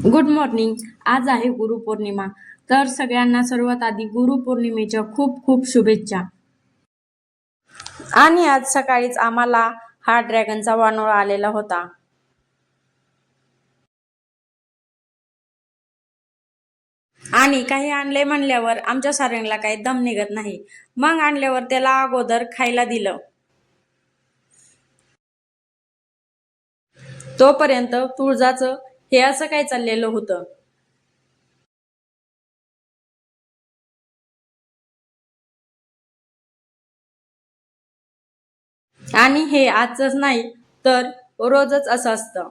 Good morning. आज आहे गुरुपौर्णिमा. तर सगळ्यांना सर्वात आधी गुरुपौर्णिमेच्या खूप खूप शुभेच्छा. आणि आज सकाळीच आम्हाला हा ड्रॅगनचा वानोळा आलेला होता. आणि काही आणले म्हणल्यावर आमच्या सारंगला काही दम निघत नाही. मग आणल्यावर त्याला अगोदर खायला दिलं. तोपर्यंत तुळजाचं हे असं काय चाललेलं होतं. आणि हे आजच नाही तर रोजच असं असतं.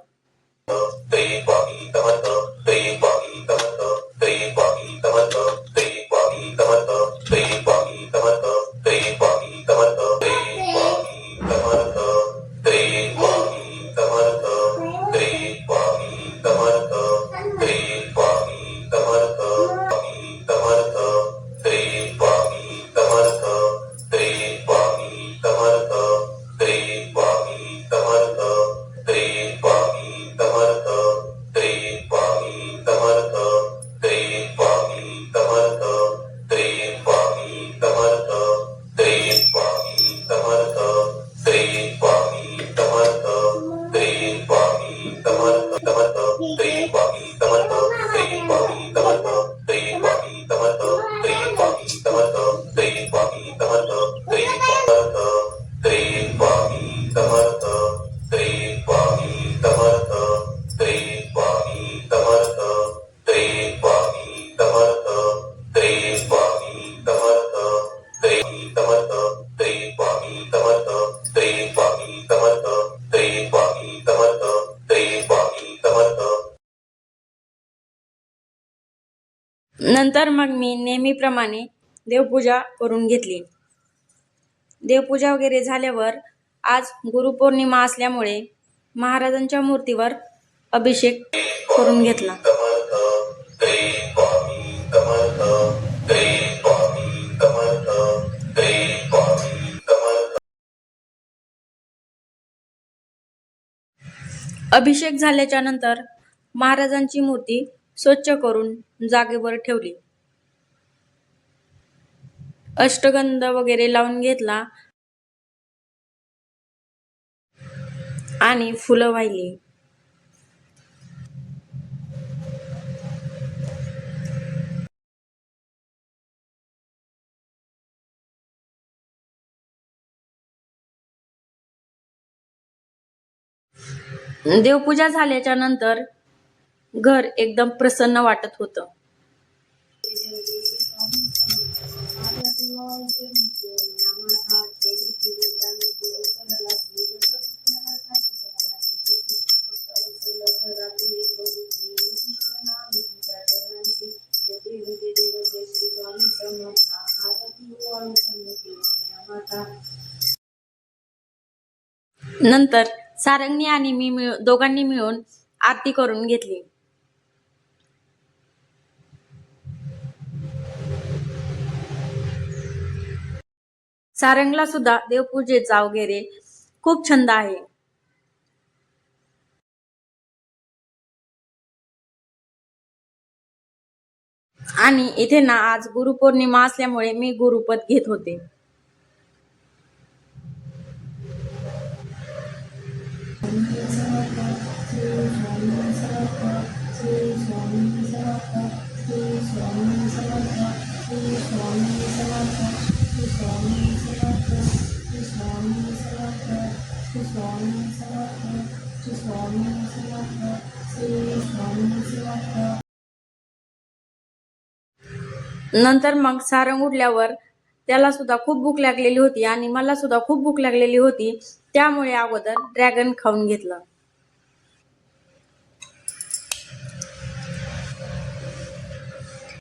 नंतर मग मी नेहमीप्रमाणे देवपूजा करून घेतली. देवपूजा वगैरे झाल्यावर आज गुरुपौर्णिमा असल्यामुळे महाराजांच्या मूर्तीवर अभिषेक करून घेतला. अभिषेक झाल्याच्या नंतर महाराजांची मूर्ती स्वच्छ करून जागेवर ठेवली. अष्टगंध वगैरे लावून घेतला आणि फुलं वाहिली. देवपूजा झाल्याच्या नंतर घर एकदम प्रसन्न वाटत होतं. नंतर सारंगनी आणि मी दोघांनी मिळून आरती करून घेतली. सारंगला सुद्धा देवपूजेचा वगैरे खूप छंद आहे. आणि इथे ना आज गुरुपौर्णिमा असल्यामुळे मी गुरुपद घेत होते. नंतर मग सारंग उठल्यावर त्याला सुद्धा खूप भूक लागलेली होती आणि मला सुद्धा खूप भूक लागलेली होती. त्यामुळे अगोदर ड्रॅगन खाऊन घेतलं.